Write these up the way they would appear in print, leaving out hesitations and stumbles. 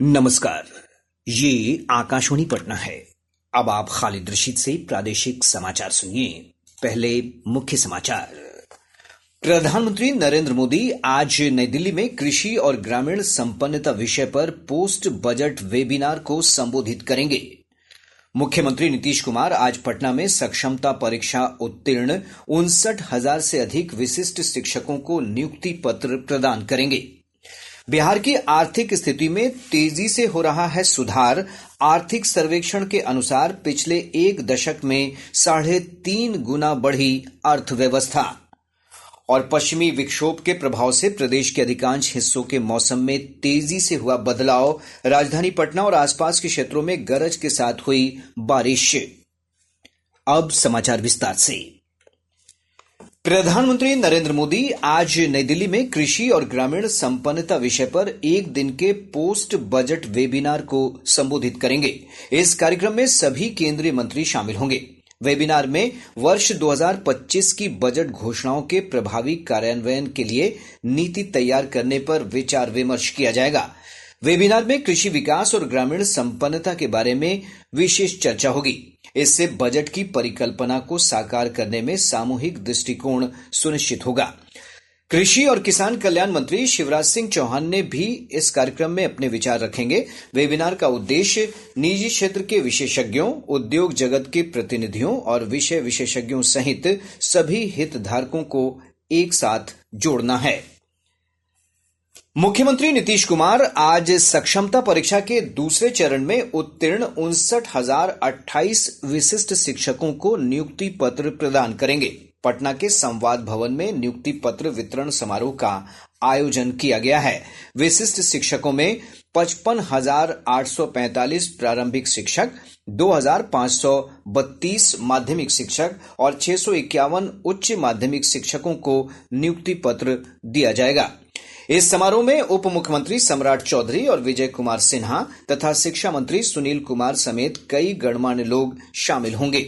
नमस्कार। ये आकाशवाणी पटना है। अब आप खालिद रशीद से प्रादेशिक समाचार सुनिए। पहले मुख्य समाचार। प्रधानमंत्री नरेंद्र मोदी आज नई दिल्ली में कृषि और ग्रामीण संपन्नता विषय पर पोस्ट बजट वेबिनार को संबोधित करेंगे। मुख्यमंत्री नीतीश कुमार आज पटना में सक्षमता परीक्षा उत्तीर्ण 59,000 से अधिक विशिष्ट शिक्षकों को नियुक्ति पत्र प्रदान करेंगे। बिहार की आर्थिक स्थिति में तेजी से हो रहा है सुधार। आर्थिक सर्वेक्षण के अनुसार पिछले एक दशक में 3.5 गुना बढ़ी अर्थव्यवस्था। और पश्चिमी विक्षोभ के प्रभाव से प्रदेश के अधिकांश हिस्सों के मौसम में तेजी से हुआ बदलाव। राजधानी पटना और आसपास के क्षेत्रों में गरज के साथ हुई बारिश। अब समाचार विस्तार से। प्रधानमंत्री नरेंद्र मोदी आज नई दिल्ली में कृषि और ग्रामीण संपन्नता विषय पर एक दिन के पोस्ट बजट वेबिनार को संबोधित करेंगे। इस कार्यक्रम में सभी केंद्रीय मंत्री शामिल होंगे। वेबिनार में वर्ष 2025 की बजट घोषणाओं के प्रभावी कार्यान्वयन के लिए नीति तैयार करने पर विचार विमर्श किया जाएगा। वेबिनार में कृषि विकास और ग्रामीण संपन्नता के बारे में विशेष चर्चा होगी। इससे बजट की परिकल्पना को साकार करने में सामूहिक दृष्टिकोण सुनिश्चित होगा। कृषि और किसान कल्याण मंत्री शिवराज सिंह चौहान ने भी इस कार्यक्रम में अपने विचार रखेंगे। वेबिनार का उद्देश्य निजी क्षेत्र के विशेषज्ञों, उद्योग जगत के प्रतिनिधियों और विषय विशेषज्ञों सहित सभी हितधारकों को एक साथ जोड़ना है। मुख्यमंत्री नीतीश कुमार आज सक्षमता परीक्षा के दूसरे चरण में उत्तीर्ण 59,028 विशिष्ट शिक्षकों को नियुक्ति पत्र प्रदान करेंगे। पटना के संवाद भवन में नियुक्ति पत्र वितरण समारोह का आयोजन किया गया है। विशिष्ट शिक्षकों में 55,845 प्रारंभिक शिक्षक, 2,532 माध्यमिक शिक्षक और 651 उच्च माध्यमिक शिक्षकों को नियुक्ति पत्र दिया जाएगा। इस समारोह में उप मुख्यमंत्री सम्राट चौधरी और विजय कुमार सिन्हा तथा शिक्षा मंत्री सुनील कुमार समेत कई गणमान्य लोग शामिल होंगे।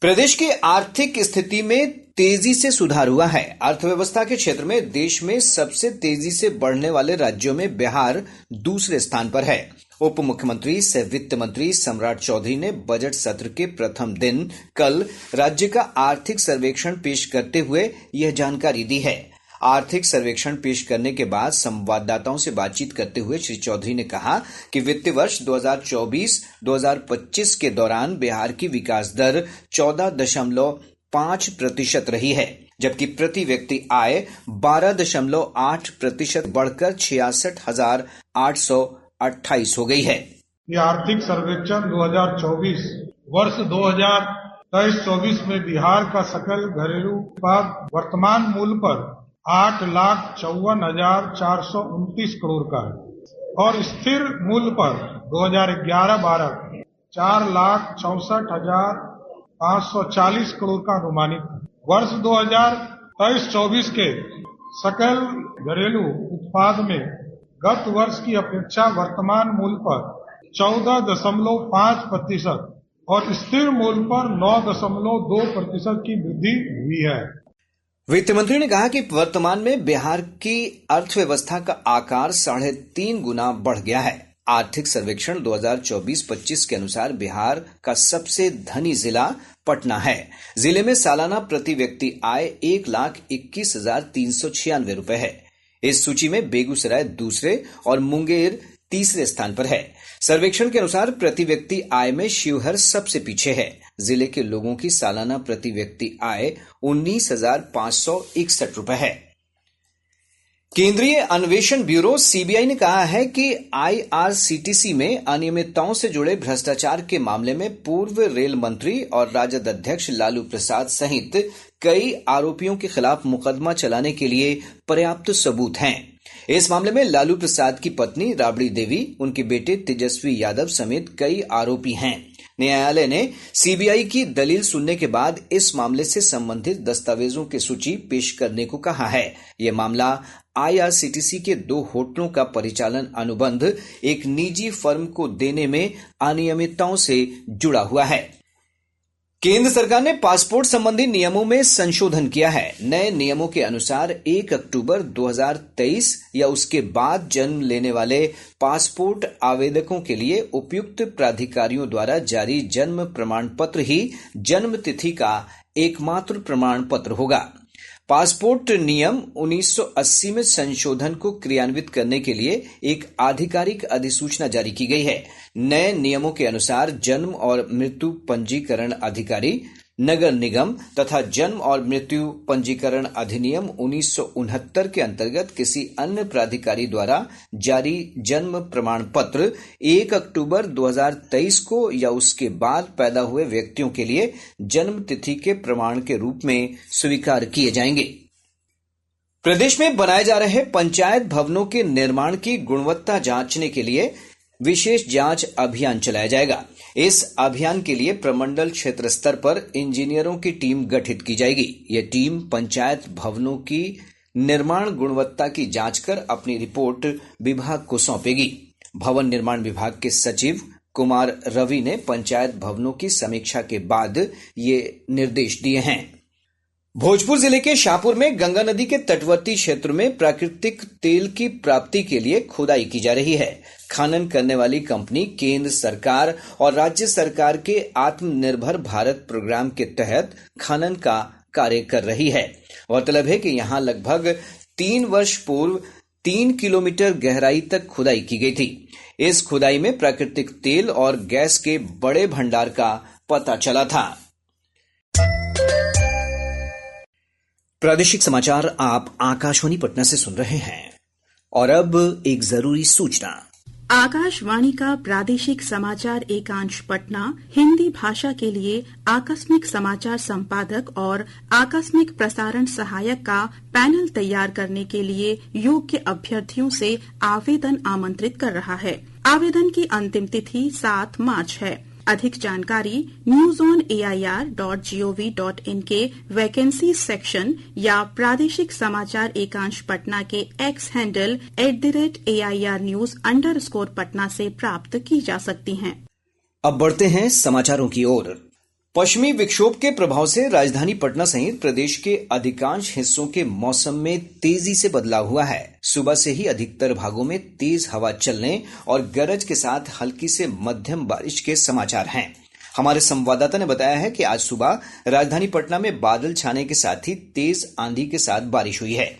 प्रदेश की आर्थिक स्थिति में तेजी से सुधार हुआ है। अर्थव्यवस्था के क्षेत्र में देश में सबसे तेजी से बढ़ने वाले राज्यों में बिहार दूसरे स्थान पर है। उप मुख्यमंत्री सह वित्त मंत्री सम्राट चौधरी ने बजट सत्र के प्रथम दिन कल राज्य का आर्थिक सर्वेक्षण पेश करते हुए यह जानकारी दी है। आर्थिक सर्वेक्षण पेश करने के बाद संवाददाताओं से बातचीत करते हुए श्री चौधरी ने कहा कि वित्तीय वर्ष 2024-2025 के दौरान बिहार की विकास दर 14.5% रही है, जबकि प्रति व्यक्ति आय 12.8% बढ़कर 66,828 हो गई है। ये आर्थिक सर्वेक्षण 2024 वर्ष 2023-24 में बिहार का सकल घरेलू उत्पाद वर्तमान मूल्य पर 8,54,429 करोड़ का है और स्थिर मूल्य पर 2011-12 4,64,540 करोड़ का अनुमानित है। वर्ष 2023-24 के सकल घरेलू उत्पाद में गत वर्ष की अपेक्षा वर्तमान मूल्य पर 14.5% और स्थिर मूल्य पर 9.2% की वृद्धि हुई है। वित्त मंत्री ने कहा कि वर्तमान में बिहार की अर्थव्यवस्था का आकार 3.5 गुना बढ़ गया है। आर्थिक सर्वेक्षण 2024-25 के अनुसार बिहार का सबसे धनी जिला पटना है। जिले में सालाना प्रति व्यक्ति आय 1,21,396 रुपए है। इस सूची में बेगूसराय दूसरे और मुंगेर तीसरे स्थान पर है। सर्वेक्षण के अनुसार प्रति व्यक्ति आय में शिवहर सबसे पीछे है। जिले के लोगों की सालाना प्रति व्यक्ति आय 19,561 रुपए है। केंद्रीय अन्वेषण ब्यूरो सीबीआई ने कहा है कि आईआरसीटीसी में अनियमितताओं से जुड़े भ्रष्टाचार के मामले में पूर्व रेल मंत्री और राजद अध्यक्ष लालू प्रसाद सहित कई आरोपियों के खिलाफ मुकदमा चलाने के लिए पर्याप्त सबूत हैं। इस मामले में लालू प्रसाद की पत्नी राबड़ी देवी, उनके बेटे तेजस्वी यादव समेत कई आरोपी हैं। न्यायालय ने सीबीआई की दलील सुनने के बाद इस मामले से संबंधित दस्तावेजों की सूची पेश करने को कहा है। यह मामला आईआरसीटीसी के 2 होटलों का परिचालन अनुबंध एक निजी फर्म को देने में अनियमितताओं से जुड़ा हुआ है। केंद्र सरकार ने पासपोर्ट संबंधी नियमों में संशोधन किया है। नए नियमों के अनुसार 1 अक्टूबर 2023 या उसके बाद जन्म लेने वाले पासपोर्ट आवेदकों के लिए उपयुक्त प्राधिकारियों द्वारा जारी जन्म प्रमाण पत्र ही जन्म तिथि का एकमात्र प्रमाण पत्र होगा। पासपोर्ट नियम 1980 में संशोधन को क्रियान्वित करने के लिए एक आधिकारिक अधिसूचना जारी की गई है। नए नियमों के अनुसार जन्म और मृत्यु पंजीकरण अधिकारी, नगर निगम तथा जन्म और मृत्यु पंजीकरण अधिनियम 1969 के अंतर्गत किसी अन्य प्राधिकारी द्वारा जारी जन्म प्रमाण पत्र 1 अक्टूबर 2023 को या उसके बाद पैदा हुए व्यक्तियों के लिए जन्म तिथि के प्रमाण के रूप में स्वीकार किए जाएंगे। प्रदेश में बनाए जा रहे पंचायत भवनों के निर्माण की गुणवत्ता जांचने के लिए विशेष जांच अभियान चलाया जाएगा। इस अभियान के लिए प्रमंडल क्षेत्र स्तर पर इंजीनियरों की टीम गठित की जाएगी। यह टीम पंचायत भवनों की निर्माण गुणवत्ता की जांच कर अपनी रिपोर्ट विभाग को सौंपेगी। भवन निर्माण विभाग के सचिव कुमार रवि ने पंचायत भवनों की समीक्षा के बाद ये निर्देश दिए हैं। भोजपुर जिले के शाहपुर में गंगा नदी के तटवर्ती क्षेत्र में प्राकृतिक तेल की प्राप्ति के लिए खुदाई की जा रही है। खनन करने वाली कंपनी केंद्र सरकार और राज्य सरकार के आत्मनिर्भर भारत प्रोग्राम के तहत खनन का कार्य कर रही है। गौरतलब है कि यहां लगभग 3 वर्ष पूर्व 3 किलोमीटर गहराई तक खुदाई की गई थी। इस खुदाई में प्राकृतिक तेल और गैस के बड़े भंडार का पता चला था। प्रादेशिक समाचार आप आकाशवाणी पटना से सुन रहे हैं और अब एक जरूरी सूचना। आकाशवाणी का प्रादेशिक समाचार एकांश पटना हिंदी भाषा के लिए आकस्मिक समाचार संपादक और आकस्मिक प्रसारण सहायक का पैनल तैयार करने के लिए योग्य अभ्यर्थियों से आवेदन आमंत्रित कर रहा है। आवेदन की अंतिम तिथि 7 मार्च है। अधिक जानकारी newsonair.gov.in के वैकेंसी सेक्शन या प्रादेशिक समाचार एकांश पटना के एक्स हैंडल @AIRnews_पटना से प्राप्त की जा सकती हैं। अब बढ़ते हैं समाचारों की ओर। पश्चिमी विक्षोभ के प्रभाव से राजधानी पटना सहित प्रदेश के अधिकांश हिस्सों के मौसम में तेजी से बदलाव हुआ है। सुबह से ही अधिकतर भागों में तेज हवा चलने और गरज के साथ हल्की से मध्यम बारिश के समाचार हैं। हमारे संवाददाता ने बताया है कि आज सुबह राजधानी पटना में बादल छाने के साथ ही तेज आंधी के साथ बारिश हुई है।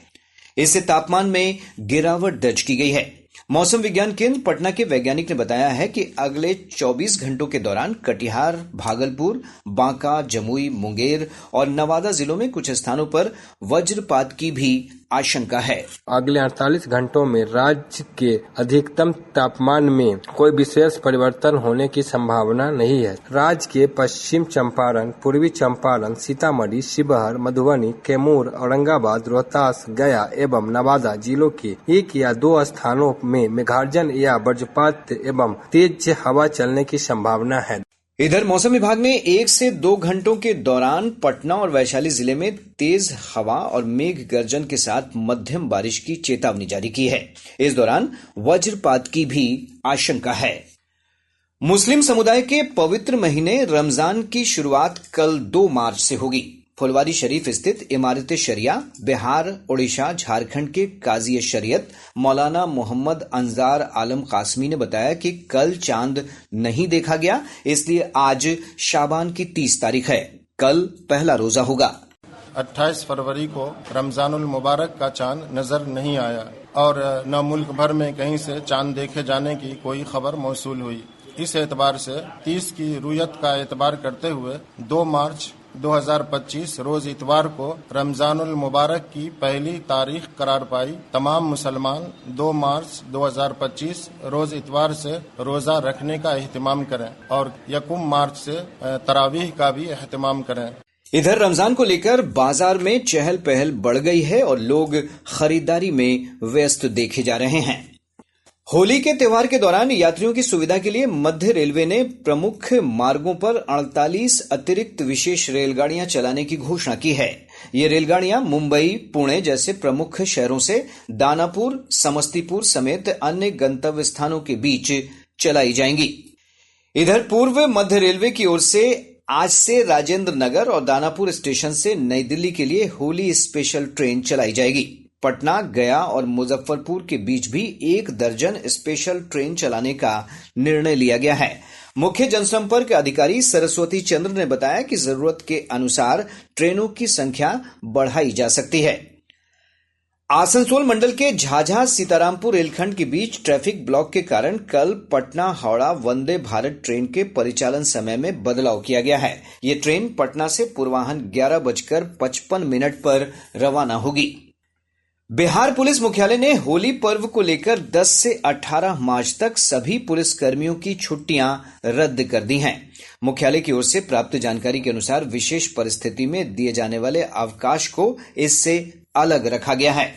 इससे तापमान में गिरावट दर्ज की गई है। मौसम विज्ञान केंद्र पटना के वैज्ञानिक ने बताया है कि अगले 24 घंटों के दौरान कटिहार, भागलपुर, बांका, जमुई, मुंगेर और नवादा जिलों में कुछ स्थानों पर वज्रपात की भी आशंका है। अगले 48 घंटों में राज्य के अधिकतम तापमान में कोई विशेष परिवर्तन होने की संभावना नहीं है। राज्य के पश्चिम चंपारण, पूर्वी चंपारण, सीतामढ़ी, शिवहर, मधुबनी, कैमूर, औरंगाबाद, रोहतास, गया एवं नवादा जिलों के 1 या 2 स्थानों में मेघार्जन या वज्रपात एवं तेज हवा चलने की संभावना है। इधर मौसम विभाग ने 1 से 2 घंटों के दौरान पटना और वैशाली जिले में तेज हवा और मेघ गर्जन के साथ मध्यम बारिश की चेतावनी जारी की है। इस दौरान वज्रपात की भी आशंका है। मुस्लिम समुदाय के पवित्र महीने रमजान की शुरुआत कल 2 मार्च से होगी। फुलवारी शरीफ स्थित इमारत शरिया, बिहार, ओडिशा, झारखंड के काजी शरीयत मौलाना मोहम्मद अंजार आलम कासमी ने बताया कि कल चांद नहीं देखा गया, इसलिए आज शाबान की 30 तारीख है। कल पहला रोजा होगा। 28 फरवरी को रमजानुल मुबारक का चांद नजर नहीं आया और न मुल्क भर में कहीं से चांद देखे जाने की कोई खबर मौसूल हुई। इस एतबार से 30 की रुयत का एतबार करते हुए 2 मार्च 2025 रोज इतवार को रमजानुल मुबारक की पहली तारीख करार पाई। तमाम मुसलमान 2 मार्च 2025 रोज इतवार से रोजा रखने का एहतमाम करें और 1 मार्च से तरावीह का भी एहतमाम करें। इधर रमजान को लेकर बाजार में चहल पहल बढ़ गई है और लोग खरीदारी में व्यस्त देखे जा रहे हैं। होली के त्योहार के दौरान यात्रियों की सुविधा के लिए मध्य रेलवे ने प्रमुख मार्गों पर 48 अतिरिक्त विशेष रेलगाड़ियां चलाने की घोषणा की है। ये रेलगाड़ियां मुंबई, पुणे जैसे प्रमुख शहरों से दानापुर, समस्तीपुर समेत अन्य गंतव्य स्थानों के बीच चलाई जाएंगी। इधर पूर्व मध्य रेलवे की ओर से आज से राजेंद्र नगर और दानापुर स्टेशन से नई दिल्ली के लिए होली स्पेशल ट्रेन चलाई जाएगी। पटना, गया और मुजफ्फरपुर के बीच भी 1 दर्जन स्पेशल ट्रेन चलाने का निर्णय लिया गया है। मुख्य जनसंपर्क अधिकारी सरस्वती चंद्र ने बताया कि जरूरत के अनुसार ट्रेनों की संख्या बढ़ाई जा सकती है। आसनसोल मंडल के झाझा सीतारामपुर रेलखंड के बीच ट्रैफिक ब्लॉक के कारण कल पटना हावड़ा वंदे भारत ट्रेन के परिचालन समय में बदलाव किया गया है। ये ट्रेन पटना से पूर्वाह्न 11:55 पर रवाना होगी। बिहार पुलिस मुख्यालय ने होली पर्व को लेकर 10 से 18 मार्च तक सभी पुलिस कर्मियों की छुट्टियां रद्द कर दी हैं। मुख्यालय की ओर से प्राप्त जानकारी के अनुसार विशेष परिस्थिति में दिए जाने वाले अवकाश को इससे अलग रखा गया है।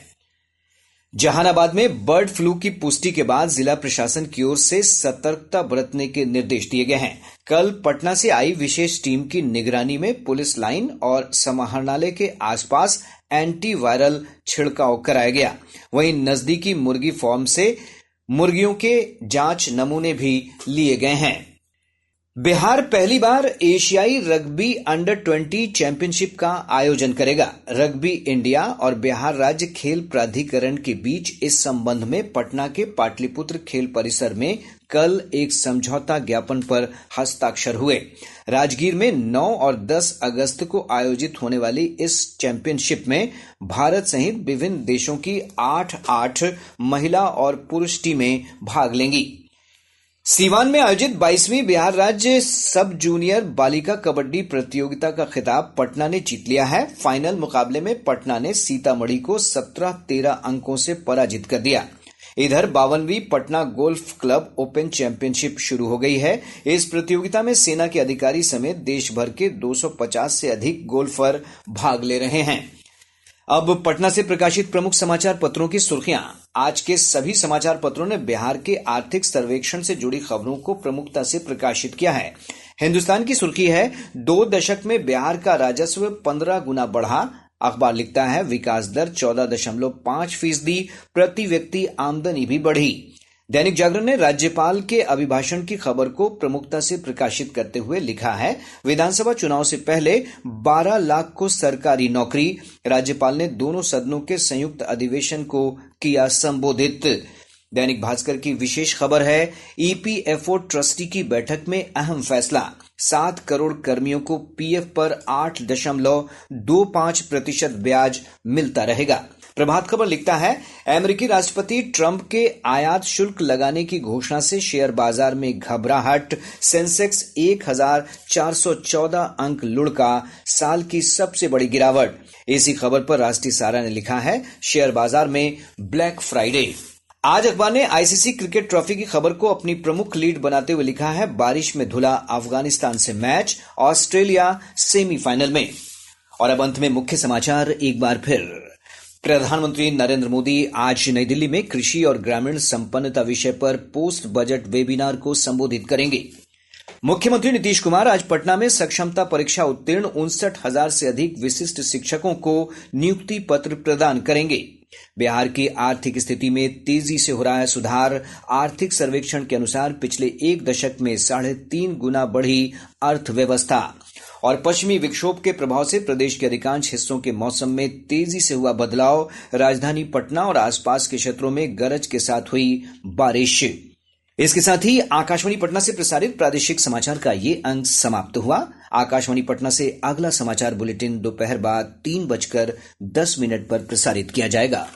जहानाबाद में बर्ड फ्लू की पुष्टि के बाद जिला प्रशासन की ओर से सतर्कता बरतने के निर्देश दिए गए हैं। कल पटना से आई विशेष टीम की निगरानी में पुलिस लाइन और समाहरणालय के आसपास एंटी वायरल छिड़काव कराया गया। वहीं नजदीकी मुर्गी फार्म से मुर्गियों के जांच नमूने भी लिए गए हैं। बिहार पहली बार एशियाई रग्बी अंडर 20 चैंपियनशिप का आयोजन करेगा। रग्बी इंडिया और बिहार राज्य खेल प्राधिकरण के बीच इस संबंध में पटना के पाटलिपुत्र खेल परिसर में कल एक समझौता ज्ञापन पर हस्ताक्षर हुए। राजगीर में 9 और 10 अगस्त को आयोजित होने वाली इस चैंपियनशिप में भारत सहित विभिन्न देशों की 8 महिला और पुरुष टीमें भाग लेंगी। सीवान में आयोजित 22वीं बिहार राज्य सब जूनियर बालिका कबड्डी प्रतियोगिता का खिताब पटना ने जीत लिया है। फाइनल मुकाबले में पटना ने सीतामढ़ी को 17-13 अंकों से पराजित कर दिया। इधर 52वीं Patna golf club open championship शुरू हो गई है। इस प्रतियोगिता में सेना के अधिकारी समेत देश भर के 250 से अधिक गोल्फर भाग ले रहे हैं। अब पटना से प्रकाशित प्रमुख समाचार पत्रों की सुर्खियां। आज के सभी समाचार पत्रों ने बिहार के आर्थिक सर्वेक्षण से जुड़ी खबरों को प्रमुखता से प्रकाशित किया है। हिंदुस्तान की सुर्खी है, 2 दशक में बिहार का राजस्व 15 गुना बढ़ा। अखबार लिखता है, विकास दर 14.5%, प्रति व्यक्ति आमदनी भी बढ़ी। दैनिक जागरण ने राज्यपाल के अभिभाषण की खबर को प्रमुखता से प्रकाशित करते हुए लिखा है, विधानसभा चुनाव से पहले 12 लाख को सरकारी नौकरी। राज्यपाल ने दोनों सदनों के संयुक्त अधिवेशन को किया संबोधित। दैनिक भास्कर की विशेष खबर है, ईपीएफओ ट्रस्टी की बैठक में अहम फैसला, 7 करोड़ कर्मियों को पीएफ पर 8.25% ब्याज मिलता रहेगा। प्रभात खबर लिखता है, अमेरिकी राष्ट्रपति ट्रंप के आयात शुल्क लगाने की घोषणा से शेयर बाजार में घबराहट। सेंसेक्स 1414 अंक लुढ़का, साल की सबसे बड़ी गिरावट। इसी खबर पर राष्ट्रीय सहारा ने लिखा है, शेयर बाजार में ब्लैक फ्राइडे। आज अखबार ने आईसीसी क्रिकेट ट्रॉफी की खबर को अपनी प्रमुख लीड बनाते हुए लिखा है, बारिश में धुला अफगानिस्तान से मैच, ऑस्ट्रेलिया सेमीफाइनल में। और अब अंत में मुख्य समाचार एक बार फिर। प्रधानमंत्री नरेंद्र मोदी आज नई दिल्ली में कृषि और ग्रामीण संपन्नता विषय पर पोस्ट बजट वेबिनार को संबोधित करेंगे। मुख्यमंत्री नीतीश कुमार आज पटना में सक्षमता परीक्षा उत्तीर्ण 59,000 से अधिक विशिष्ट शिक्षकों को नियुक्ति पत्र प्रदान करेंगे। बिहार की आर्थिक स्थिति में तेजी से हो रहा है सुधार। आर्थिक सर्वेक्षण के अनुसार पिछले 1 दशक में 3.5 गुना बढ़ी अर्थव्यवस्था। और पश्चिमी विक्षोभ के प्रभाव से प्रदेश के अधिकांश हिस्सों के मौसम में तेजी से हुआ बदलाव। राजधानी पटना और आसपास के क्षेत्रों में गरज के साथ हुई बारिश। इसके साथ ही आकाशवाणी पटना से प्रसारित प्रादेशिक समाचार का ये अंक समाप्त हुआ। आकाशवाणी पटना से अगला समाचार बुलेटिन दोपहर बाद 3:10 पर प्रसारित किया जाएगा।